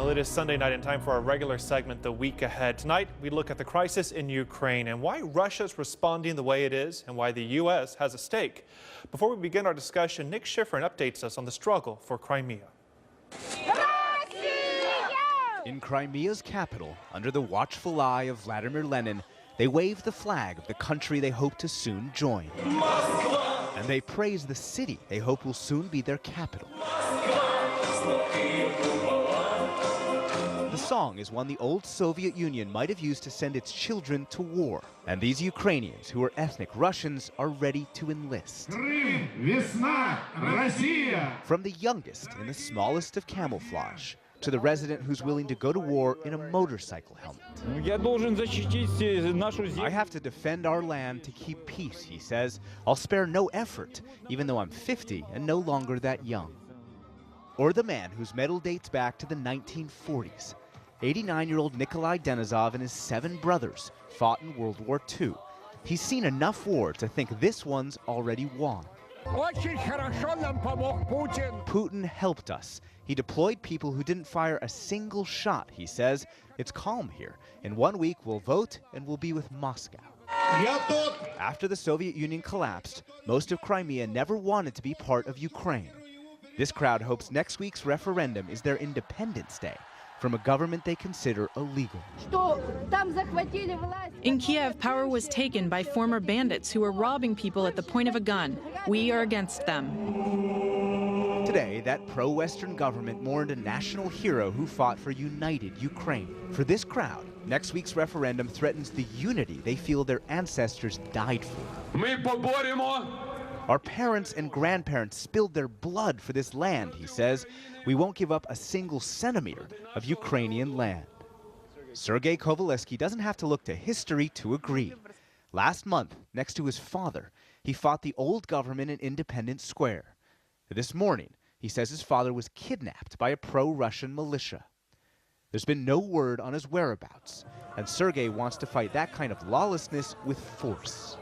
Well, it is Sunday night and time for our regular segment, The Week Ahead. Tonight, we look at the crisis in Ukraine and why Russia's responding the way it is and why the U.S. has a stake. Before we begin our discussion, Nick Schifrin updates us on the struggle for Crimea. In Crimea's capital, under the watchful eye of Vladimir Lenin, they wave the flag of the country they hope to soon join. And they praise the city they hope will soon be their capital. The song is one the old Soviet Union might have used to send its children to war. And these Ukrainians, who are ethnic Russians, are ready to enlist. Крым, весна, Россия. From the youngest in the smallest of camouflage, to the resident who's willing to go to war in a motorcycle helmet. I have to defend our land to keep peace, he says. I'll spare no effort, even though I'm 50 and no longer that young. Or the man whose medal dates back to the 1940s. 89-year-old Nikolai Denisov and his 7 brothers fought in World War II. He's seen enough war to think this one's already won. Putin helped us. He deployed people who didn't fire a single shot, he says. It's calm here. In 1 week, we'll vote and we'll be with Moscow. After the Soviet Union collapsed, most of Crimea never wanted to be part of Ukraine. This crowd hopes next week's referendum is their Independence Day from a government they consider illegal. In Kiev, power was taken by former bandits who were robbing people at the point of a gun. We are against them. Today, that pro-Western government mourned a national hero who fought for united Ukraine. For this crowd, next week's referendum threatens the unity they feel their ancestors died for. Our parents and grandparents spilled their blood for this land, he says. We won't give up a single centimeter of Ukrainian land. Sergei Kovaleski doesn't have to look to history to agree. Last month, next to his father, he fought the old government in Independence Square. This morning, he says his father was kidnapped by a pro-Russian militia. There's been no word on his whereabouts, and Sergei wants to fight that kind of lawlessness with force.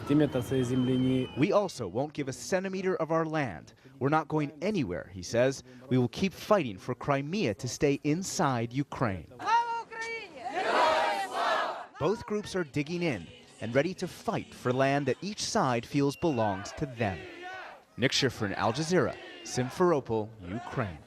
We also won't give a centimeter of our land. We're not going anywhere, he says. We will keep fighting for Crimea to stay inside Ukraine. Both groups are digging in and ready to fight for land that each side feels belongs to them. Nick Schifrin, Al Jazeera, Simferopol, Ukraine.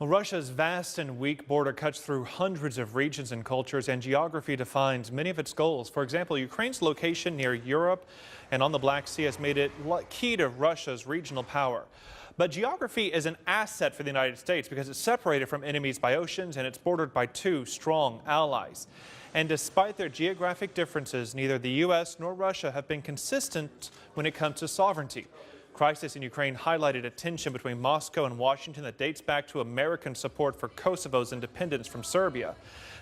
Well, Russia's vast and weak border cuts through hundreds of regions and cultures, and geography defines many of its goals. For example, Ukraine's location near Europe and on the Black Sea has made it key to Russia's regional power. But geography is an asset for the United States because it's separated from enemies by oceans and it's bordered by 2 strong allies. And despite their geographic differences, neither the U.S. nor Russia have been consistent when it comes to sovereignty. Crisis in Ukraine highlighted a tension between Moscow and Washington that dates back to American support for Kosovo's independence from Serbia.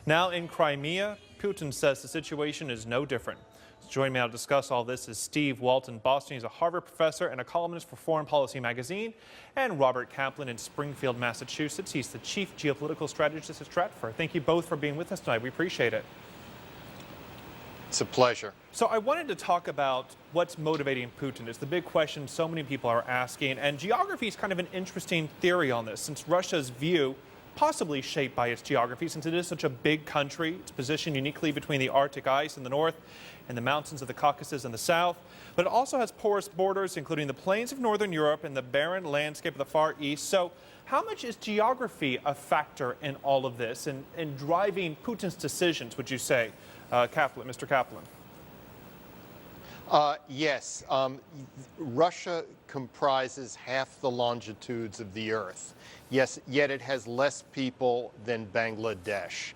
Now in Crimea, Putin says the situation is no different. Joining me now to discuss all this is Steve Walt in Boston. He's a Harvard professor and a columnist for Foreign Policy magazine. And Robert Kaplan in Springfield, Massachusetts. He's the chief geopolitical strategist at Stratfor. Thank you both for being with us tonight. We appreciate it. It's a pleasure. So I wanted to talk about what's motivating Putin. It's the big question so many people are asking. And geography is kind of an interesting theory on this, since Russia's view, possibly shaped by its geography, since it is such a big country. It's positioned uniquely between the Arctic ice in the north and the mountains of the Caucasus in the south. But it also has porous borders, including the plains of northern Europe and the barren landscape of the Far East. So how much is geography a factor in all of this and driving Putin's decisions, would you say? Kaplan, Mr. Kaplan. Yes. Russia comprises half the longitudes of the Earth. Yes, yet it has less people than Bangladesh.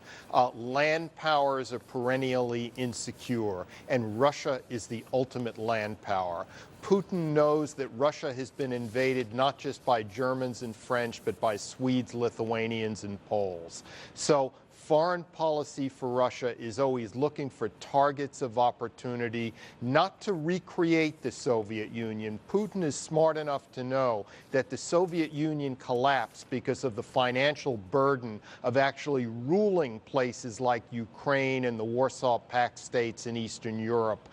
Land powers are perennially insecure, and Russia is the ultimate land power. Putin knows that Russia has been invaded not just by Germans and French, but by Swedes, Lithuanians, and Poles. So foreign policy for Russia is always looking for targets of opportunity, not to recreate the Soviet Union. Putin is smart enough to know that the Soviet Union collapsed because of the financial burden of actually ruling places like Ukraine and the Warsaw Pact states in Eastern Europe.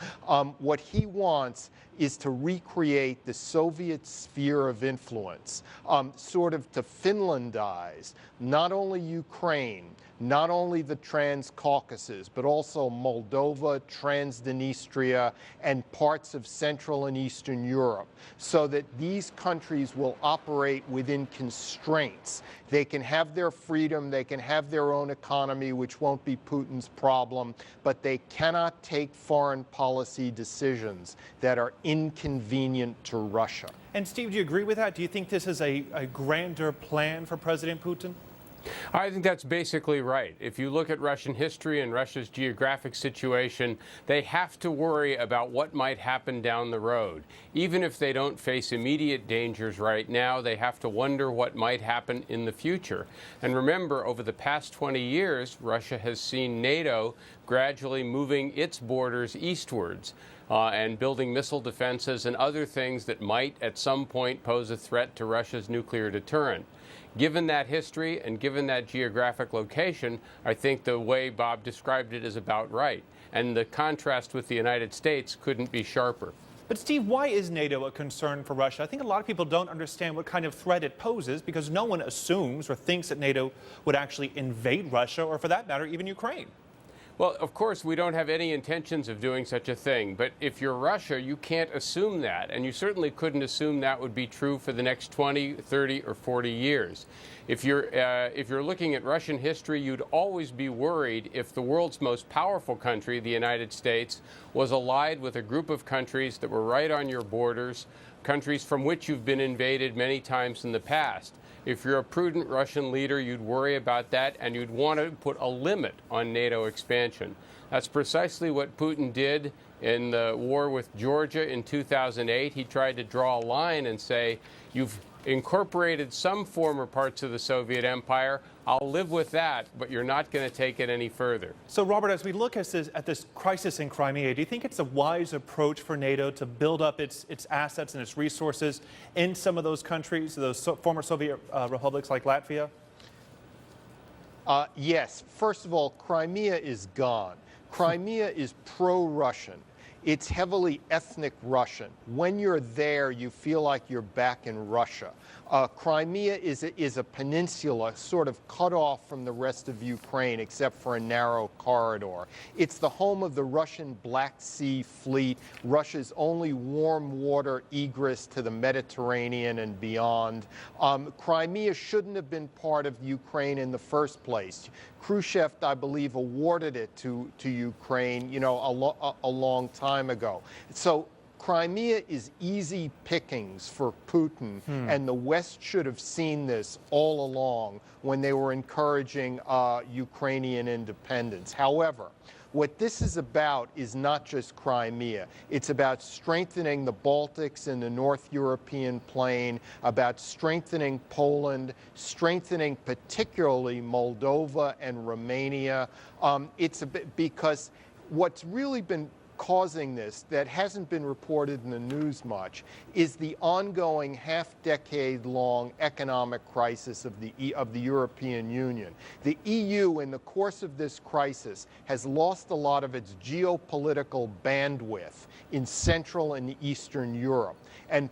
What he wants is to recreate the Soviet sphere of influence, sort of to Finlandize not only Ukraine, not only the Transcaucasus, but also Moldova, Transnistria, and parts of Central and Eastern Europe, so that these countries will operate within constraints. They can have their freedom, they can have their own economy, which won't be Putin's problem, but they cannot take foreign policy decisions that are inconvenient to Russia. And Steve, do you agree with that? Do you think this is a grander plan for President Putin? I think that's basically right. If you look at Russian history and Russia's geographic situation, they have to worry about what might happen down the road. Even if they don't face immediate dangers right now, they have to wonder what might happen in the future. And remember, over the past 20 years, Russia has seen NATO gradually moving its borders eastwards and building missile defenses and other things that might at some point pose a threat to Russia's nuclear deterrent. Given that history and given that geographic location, I think the way Bob described it is about right. And the contrast with the United States couldn't be sharper. But Steve, why is NATO a concern for Russia? I think a lot of people don't understand what kind of threat it poses because no one assumes or thinks that NATO would actually invade Russia or, for that matter, even Ukraine. Well, of course, we don't have any intentions of doing such a thing. But if you're Russia, you can't assume that. And you certainly couldn't assume that would be true for the next 20, 30, or 40 years. If you're looking at Russian history, you'd always be worried if the world's most powerful country, the United States, was allied with a group of countries that were right on your borders, countries from which you've been invaded many times in the past. If you're a prudent Russian leader, you'd worry about that, and you'd want to put a limit on NATO expansion. That's precisely what Putin did in the war with Georgia in 2008. He tried to draw a line and say, you've incorporated some former parts of the Soviet Empire. I'll live with that, but you're not going to take it any further. So, Robert, as we look at this crisis in Crimea, do you think it's a wise approach for NATO to build up its assets and its resources in some of those countries, those former Soviet republics like Latvia? Yes. First of all, Crimea is gone. Crimea is pro-Russian. It's heavily ethnic Russian. When you're there, you feel like you're back in Russia. Crimea is a peninsula sort of cut off from the rest of Ukraine except for a narrow corridor. It's the home of the Russian Black Sea Fleet, Russia's only warm water egress to the Mediterranean and beyond. Crimea shouldn't have been part of Ukraine in the first place. Khrushchev, I believe, awarded it to Ukraine, a long time ago. So Crimea is easy pickings for Putin, and the West should have seen this all along when they were encouraging Ukrainian independence. However, what this is about is not just Crimea. It's about strengthening the Baltics and the North European plain, about strengthening Poland, strengthening particularly Moldova and Romania. It's a bit because what's really been causing this that hasn't been reported in the news much is the ongoing half-decade-long economic crisis of the European Union. The EU, in the course of this crisis, has lost a lot of its geopolitical bandwidth in Central and Eastern Europe. And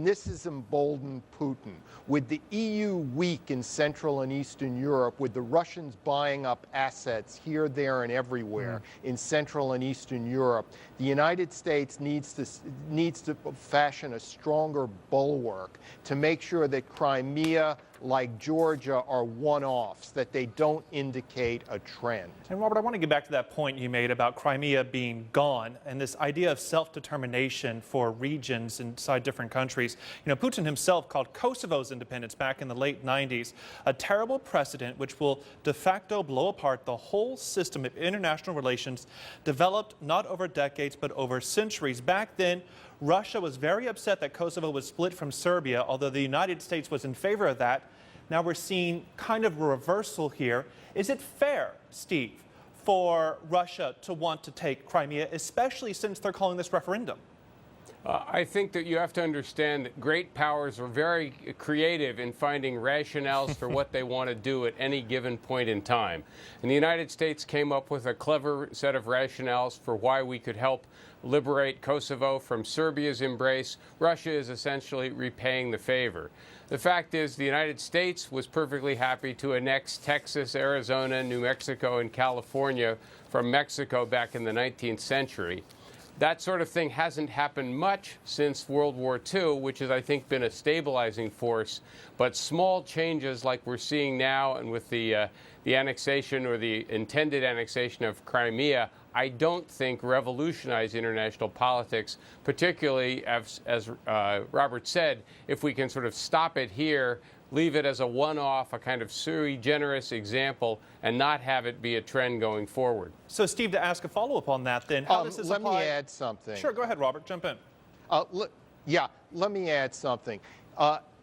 this has emboldened Putin. With the EU weak in Central and Eastern Europe, with the Russians buying up assets here, there, and everywhere in Central and Eastern Europe, the United States needs to fashion a stronger bulwark to make sure that Crimea, like Georgia, are one-offs, that they don't indicate a trend. And Robert, I want to get back to that point you made about Crimea being gone and this idea of self-determination for regions inside different countries. Putin himself called Kosovo's independence back in the late 90s a terrible precedent which will de facto blow apart the whole system of international relations developed not over decades but over centuries. Back then, Russia was very upset that Kosovo was split from Serbia, although the United States was in favor of that. Now we're seeing kind of a reversal here. Is it fair, Steve, for Russia to want to take Crimea, especially since they're calling this referendum? I think that you have to understand that great powers are very creative in finding rationales for what they want to do at any given point in time. And the United States came up with a clever set of rationales for why we could help liberate Kosovo from Serbia's embrace. Russia is essentially repaying the favor. The fact is, the United States was perfectly happy to annex Texas, Arizona, New Mexico, and California from Mexico back in the 19th century. That sort of thing hasn't happened much since World War II, which has, I think, been a stabilizing force. But small changes like we're seeing now and with the annexation or the intended annexation of Crimea, I don't think revolutionize international politics, particularly, as Robert said, if we can sort of stop it here, leave it as a one-off, a kind of sui generis example, and not have it be a trend going forward. So, Steve, to ask a follow-up on that, then, how does this apply? Let me add something. Sure, go ahead, Robert. Jump in. Let me add something.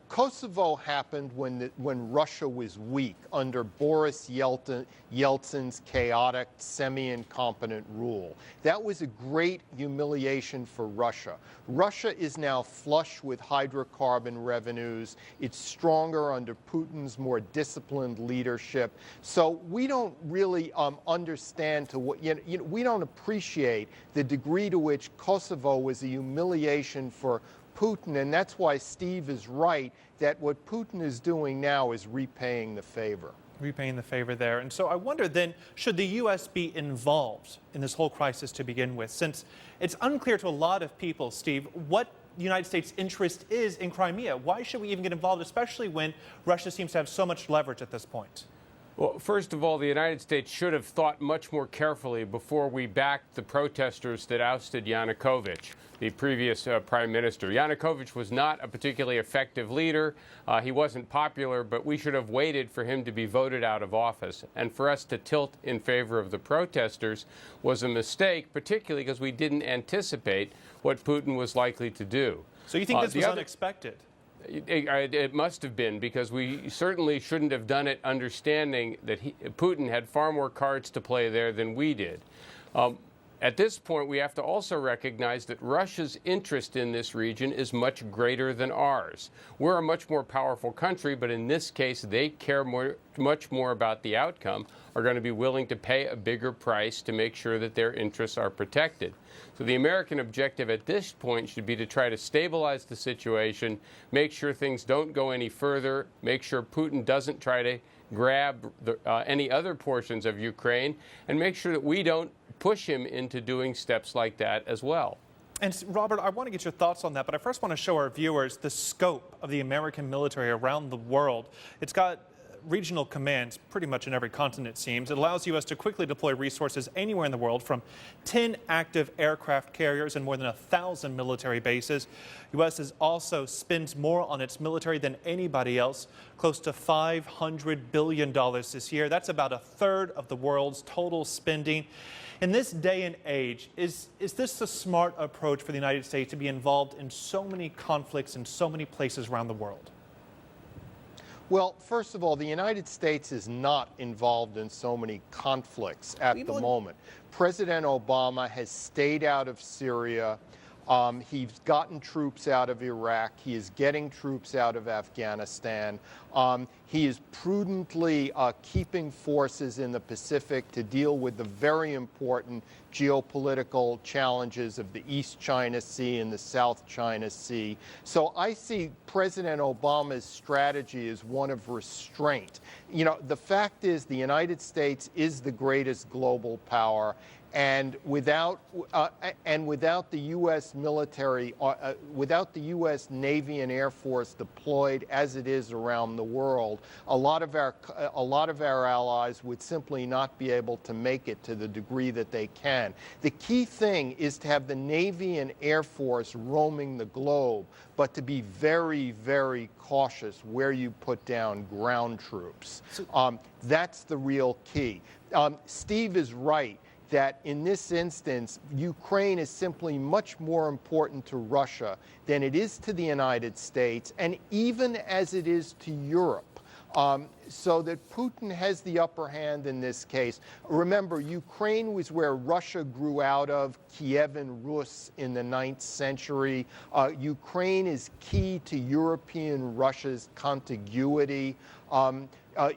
Kosovo happened when Russia was weak under Boris Yeltsin's chaotic, semi-incompetent rule. That was a great humiliation for Russia. Russia is now flush with hydrocarbon revenues. It's stronger under Putin's more disciplined leadership. So we don't really understand we don't appreciate the degree to which Kosovo was a humiliation for Putin, and that's why Steve is right that what Putin is doing now is repaying the favor. Repaying the favor there. And so I wonder then, should the U.S. be involved in this whole crisis to begin with? Since it's unclear to a lot of people, Steve, what the United States' interest is in Crimea. Why should we even get involved, especially when Russia seems to have so much leverage at this point? Well, first of all, the United States should have thought much more carefully before we backed the protesters that ousted Yanukovych, the previous prime minister. Yanukovych was not a particularly effective leader. He wasn't popular, but we should have waited for him to be voted out of office. And for us to tilt in favor of the protesters was a mistake, particularly because we didn't anticipate what Putin was likely to do. So you think this was unexpected? It must have been, because we certainly shouldn't have done it understanding that Putin had far more cards to play there than we did. At this point, we have to also recognize that Russia's interest in this region is much greater than ours. We're a much more powerful country, but in this case, they care much more about the outcome, are going to be willing to pay a bigger price to make sure that their interests are protected. So the American objective at this point should be to try to stabilize the situation, make sure things don't go any further, make sure Putin doesn't try to grab any other portions of Ukraine, and make sure that we don't push him into doing steps like that as well. And Robert, I want to get your thoughts on that, but I first want to show our viewers the scope of the American military around the world. It's got regional commands pretty much in every continent, it seems. It allows U.S. to quickly deploy resources anywhere in the world, from 10 active aircraft carriers and more than 1,000 military bases. U.S. also spends more on its military than anybody else, close to $500 billion this year. That's about a third of the world's total spending. In this day and age, is this a smart approach for the United States to be involved in so many conflicts in so many places around the world? Well, first of all, the United States is not involved in so many conflicts at the moment. President Obama has stayed out of Syria. He's gotten troops out of Iraq. He is getting troops out of Afghanistan. He is prudently keeping forces in the Pacific to deal with the very important geopolitical challenges of the East China Sea and the South China Sea. So I see President Obama's strategy as one of restraint. You know, the fact is the United States is the greatest global power. And without the U.S. military, without the U.S. Navy and Air Force deployed as it is around the world, a lot of our allies would simply not be able to make it to the degree that they can. The key thing is to have the Navy and Air Force roaming the globe, but to be very, very cautious where you put down ground troops. That's the real key. Steve is right that in this instance, Ukraine is simply much more important to Russia than it is to the United States, and even as it is to Europe. so that Putin has the upper hand in this case. Remember, Ukraine was where Russia grew out of, Kievan Rus in the 9th century. Ukraine is key to European Russia's contiguity.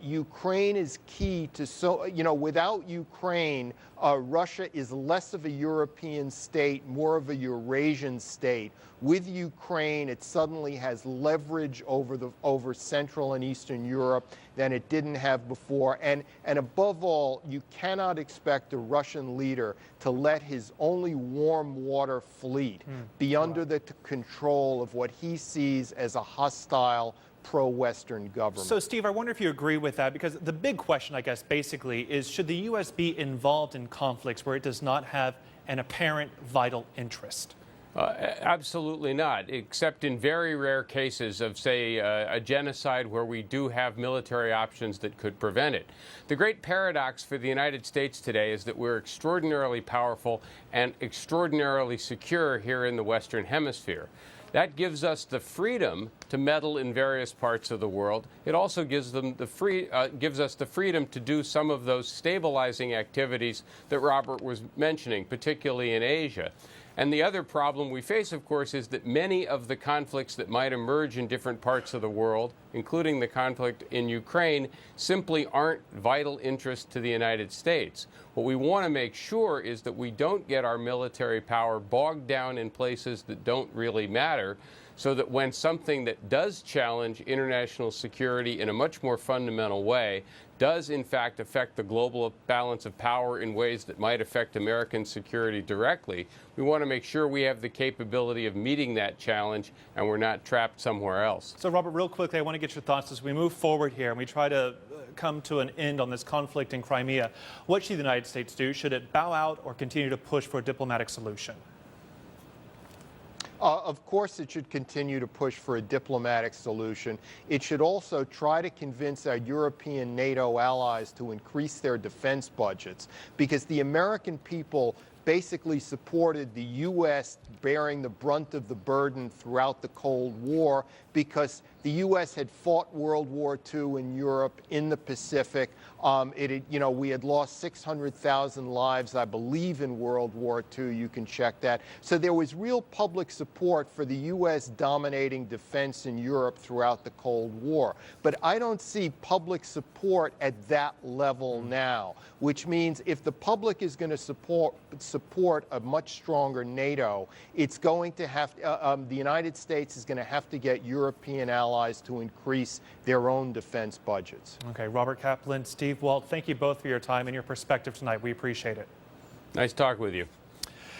Ukraine is key to, without Ukraine, Russia is less of a European state, more of a Eurasian state. With Ukraine, it suddenly has leverage over Central and Eastern Europe than it didn't have before. And above all, you cannot expect a Russian leader to let his only warm water fleet be under the control of what he sees as a hostile pro-Western government. So, Steve, I wonder if you agree with that, because the big question, I guess, basically is, should the U.S. be involved in conflicts where it does not have an apparent vital interest? Absolutely not, except in very rare cases of, say, a genocide where we do have military options that could prevent it. The great paradox for the United States today is that we're extraordinarily powerful and extraordinarily secure here in the Western Hemisphere. That gives us the freedom to meddle in various parts of the world. It also gives us the freedom to do some of those stabilizing activities that Robert was mentioning, particularly in Asia. And the other problem we face, of course, is that many of the conflicts that might emerge in different parts of the world, including the conflict in Ukraine, simply aren't vital interest to the United States. What we want to make sure is that we don't get our military power bogged down in places that don't really matter, so that when something that does challenge international security in a much more fundamental way does in fact affect the global balance of power in ways that might affect American security directly, we want to make sure we have the capability of meeting that challenge and we're not trapped somewhere else. So, Robert, real quickly, I want to get your thoughts as we move forward here and we try to come to an end on this conflict in Crimea. What should the United States do? Should it bow out or continue to push for a diplomatic solution? Of course, it should continue to push for a diplomatic solution. It should also try to convince our European NATO allies to increase their defense budgets, because the American people basically supported the U.S. bearing the brunt of the burden throughout the Cold War, because the U.S. had fought World War II in Europe, in the Pacific. We had lost 600,000 lives, I believe, in World War II. You can check that. So there was real public support for the U.S. dominating defense in Europe throughout the Cold War. But I don't see public support at that level now, which means if the public is going to support a much stronger NATO, it's going to have the United States is going to have to get European allies to increase their own defense budgets. Okay, Robert Kaplan, Steve Walt, thank you both for your time and your perspective tonight. We appreciate it. Nice talk with you.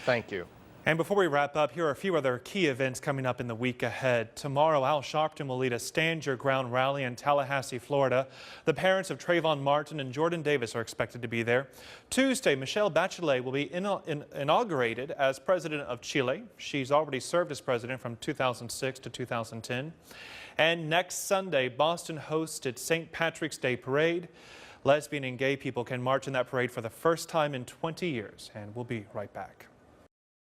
Thank you. And before we wrap up, here are a few other key events coming up in the week ahead. Tomorrow, Al Sharpton will lead a Stand Your Ground rally in Tallahassee, Florida. The parents of Trayvon Martin and Jordan Davis are expected to be there. Tuesday, Michelle Bachelet will be inaugurated as president of Chile. She's already served as president from 2006 to 2010. And next Sunday, Boston hosts its St. Patrick's Day Parade. Lesbian and gay people can march in that parade for the first time in 20 years. And we'll be right back.